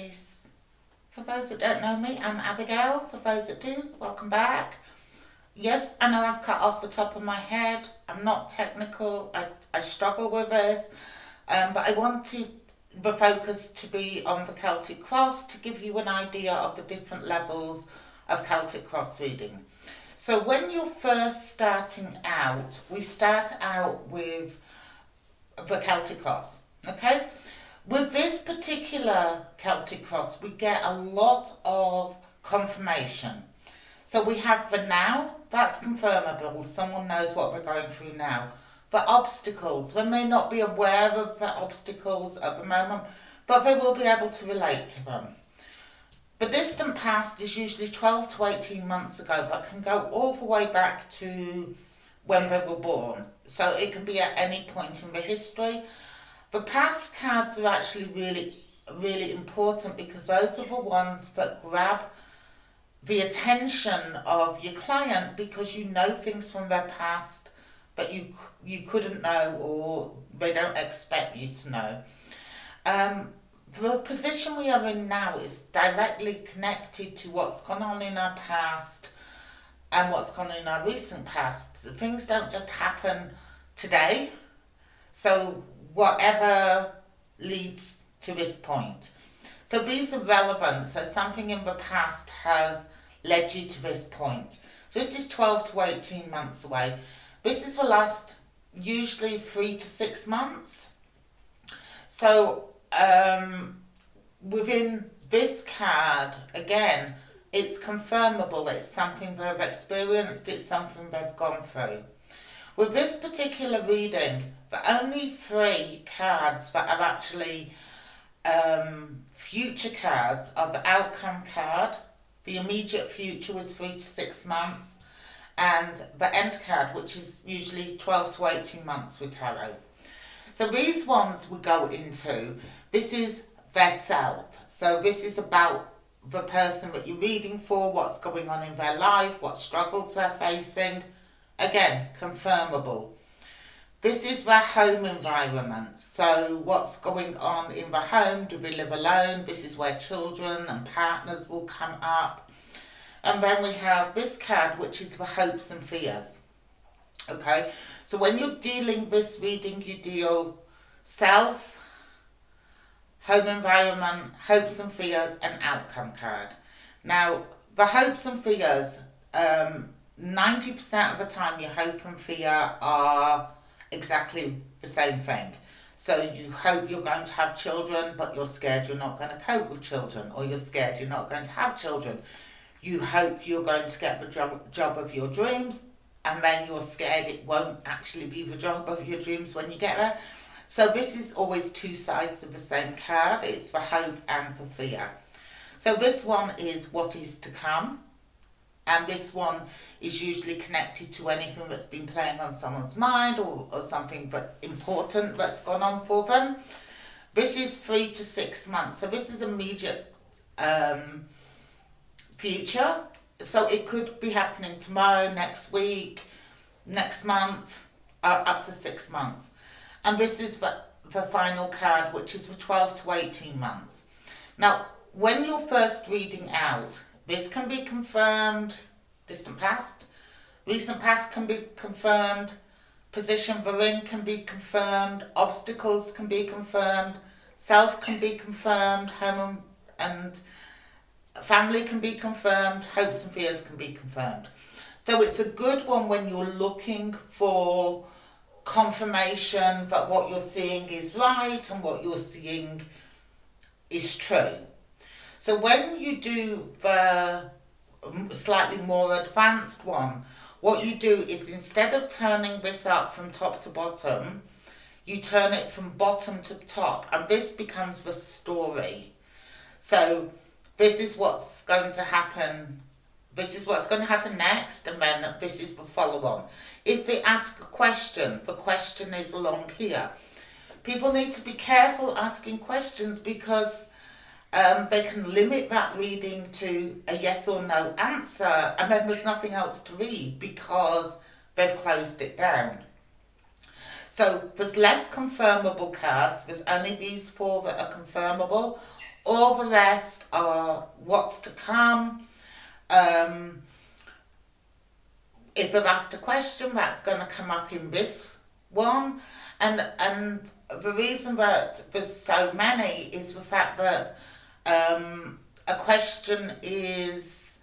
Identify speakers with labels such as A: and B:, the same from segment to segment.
A: guys. For those that don't know me, I'm Abigail. For those that do, welcome back. Yes, I know I've cut off the top of my head. I'm not technical. I struggle with this. But I wanted the focus to be on the Celtic Cross to give you an idea of the different levels of Celtic Cross reading. So when you're first starting out, we start out with the Celtic Cross. Okay? With this particular Celtic Cross, we get a lot of confirmation. So we have the now, that's confirmable. Someone knows what we're going through now. The obstacles, they may not be aware of the obstacles at the moment, but they will be able to relate to them. The distant past is usually 12 to 18 months ago, but can go all the way back to when they were born. So it can be at any point in the history. The past cards are actually really important because those are the ones that grab the attention of your client because you know things from their past that you couldn't know or they don't expect you to know. The position we are in now is directly connected to what's gone on in our past and what's gone on in our recent past. Things don't just happen today. So whatever leads to this point. So these are relevant. So something in the past has led you to this point. So this is 12 to 18 months away. This is the last usually 3 to 6 months. So within this card, again, it's confirmable. It's something they've experienced. It's something they've gone through. With this particular reading, the only 3 cards that are actually future cards are the outcome card. The immediate future was 3 to 6 months. And the end card, which is usually 12 to 18 months with tarot. So these ones we go into, this is their self. So this is about the person that you're reading for, what's going on in their life, what struggles they're facing. Again, confirmable. This is their home environment. So what's going on in the home? Do they live alone? This is where children and partners will come up. And then we have this card, which is the hopes and fears. Okay, so when you're dealing this reading, you deal self, home environment, hopes and fears, and outcome card. Now, the hopes and fears, 90% of the time your hope and fear are exactly the same thing. So you hope you're going to have children, but you're scared you're not going to cope with children, or you're scared you're not going to have children. You hope you're going to get the job of your dreams, and then you're scared it won't actually be the job of your dreams when you get there. So this is always 2 sides of the same card. It's the hope and the fear. So this one is what is to come. And this one is usually connected to anything that's been playing on someone's mind or something that's important that's gone on for them. This is 3 to 6 months. So this is immediate future. So it could be happening tomorrow, next week, next month, up to 6 months. And this is the final card, which is for 12 to 18 months. Now, when you're first reading out, this can be confirmed, distant past, recent past can be confirmed, position we're in can be confirmed, obstacles can be confirmed, self can be confirmed, home and family can be confirmed, hopes and fears can be confirmed. So it's a good one when you're looking for confirmation that what you're seeing is right and what you're seeing is true. So when you do the slightly more advanced one, what you do is instead of turning this up from top to bottom, you turn it from bottom to top, and this becomes the story. So this is what's going to happen. This is what's going to happen next, and then this is the follow-on. If they ask a question, the question is along here. People need to be careful asking questions because they can limit that reading to a yes or no answer, and then there's nothing else to read because they've closed it down. So there's less confirmable cards. There's only these 4 that are confirmable. All the rest are what's to come. Um, if they've asked a question, that's going to come up in this one. And the reason that there's so many is the fact that a question is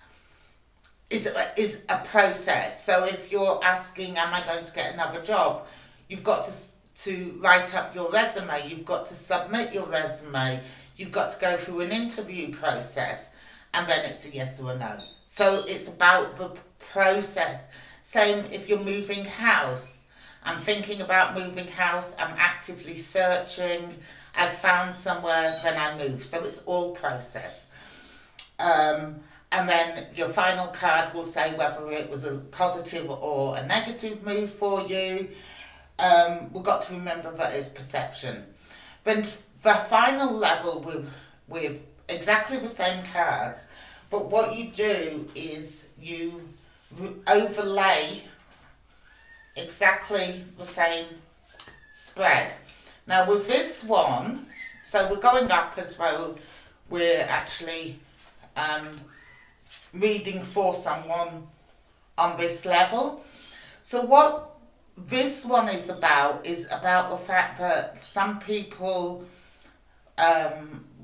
A: a process. So if you're asking, am I going to get another job? You've got to write up your resume. You've got to submit your resume. You've got to go through an interview process, and then it's a yes or a no. So it's about the process. Same if you're moving house. I'm thinking about moving house. I'm actively searching. I've found somewhere, then I move. So it's all process. And then your final card will say whether it was a positive or a negative move for you. We've got to remember that it's perception. Then the final level with exactly the same cards, but what you do is you overlay exactly the same spread. Now with this one, so we're going up as though we're actually reading for someone on this level. So what this one is about the fact that some people,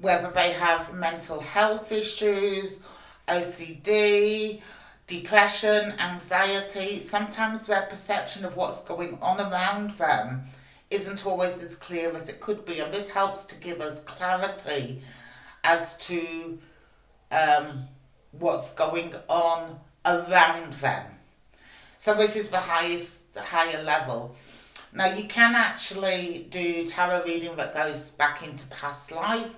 A: whether they have mental health issues, OCD, depression, anxiety, sometimes their perception of what's going on around them isn't always as clear as it could be. And this helps to give us clarity as to what's going on around them. So this is the higher level. Now you can actually do tarot reading that goes back into past life.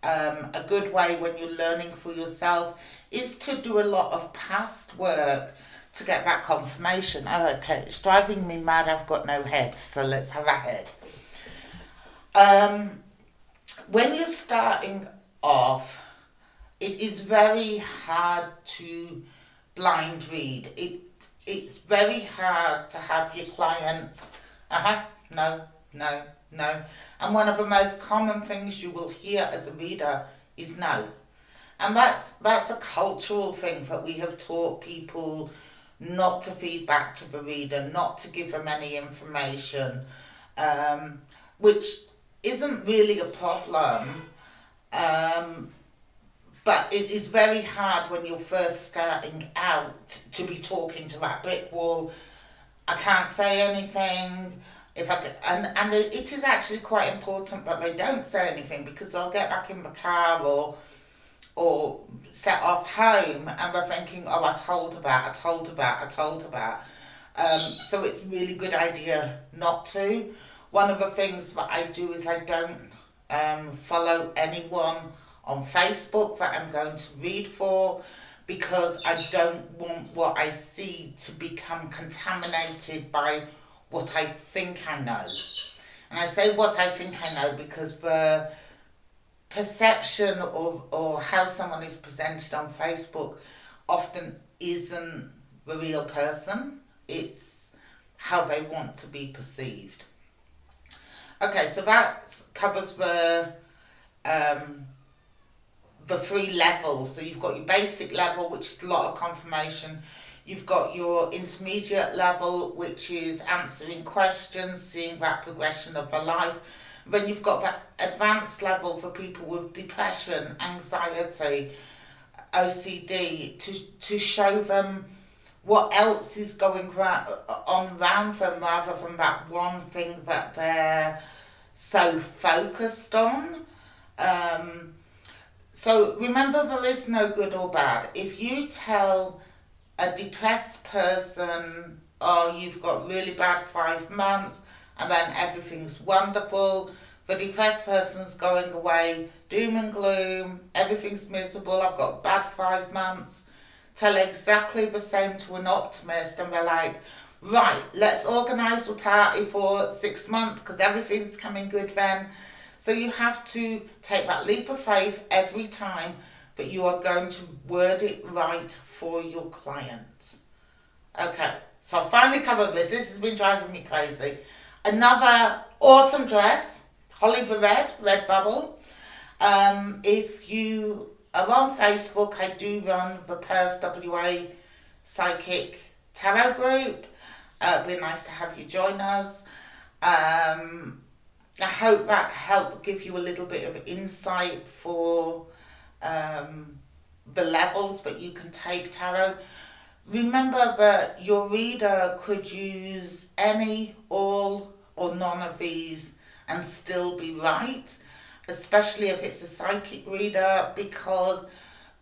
A: A good way when you're learning for yourself is to do a lot of past work to get that confirmation. Oh, okay, it's driving me mad. I've got no head, so let's have a head. When you're starting off, it is very hard to blind read. It's very hard to have your clients, no, no, no. And one of the most common things you will hear as a reader is no. And that's a cultural thing that we have taught people not to feed back to the reader, not to give them any information, which isn't really a problem. But it is very hard when you're first starting out to be talking to that brick wall. I can't say anything. And it is actually quite important that they don't say anything, because they'll get back in the car or set off home and they're thinking, oh, I told her that. So it's a really good idea not to. One of the things that I do is I don't follow anyone on Facebook that I'm going to read for, because I don't want what I see to become contaminated by what I think I know. And I say what I think I know because the perception or how someone is presented on Facebook often isn't the real person. It's how they want to be perceived. Okay, so that covers the three levels. So you've got your basic level, which is a lot of confirmation. You've got your intermediate level, which is answering questions, seeing that progression of their life. Then you've got that advanced level for people with depression, anxiety, OCD, to show them what else is going on around them, rather than that one thing that they're so focused on. So remember, there is no good or bad. If you tell a depressed person, oh, you've got really bad 5 months and then everything's wonderful, the depressed person's going away, doom and gloom, everything's miserable, I've got bad 5 months. Tell exactly the same to an optimist and they're like, right, let's organise the party for 6 months because everything's coming good then. So you have to take that leap of faith every time, but you are going to word it right for your client. Okay, so I've finally covered this. This has been driving me crazy. Another awesome dress, Holly the Red Bubble. If you are on Facebook, I do run the Perth WA Psychic Tarot Group. It'd be nice to have you join us. I hope that helped give you a little bit of insight for um, the levels that you can take tarot. Remember that your reader could use any, all, or none of these and still be right, especially if it's a psychic reader, because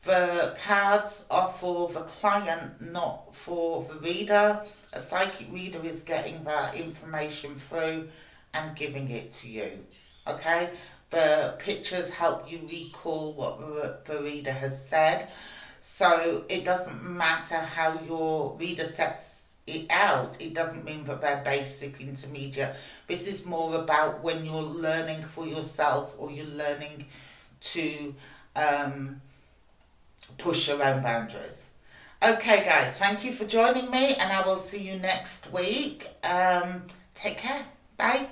A: the cards are for the client, not for the reader. A psychic reader is getting that information through and giving it to you. Okay? The pictures help you recall what the reader has said. So it doesn't matter how your reader sets it out, it doesn't mean that they're basic, intermediate. This is more about when you're learning for yourself or you're learning to push your own boundaries. Okay, guys, thank you for joining me, and I will see you next week. Take care. Bye.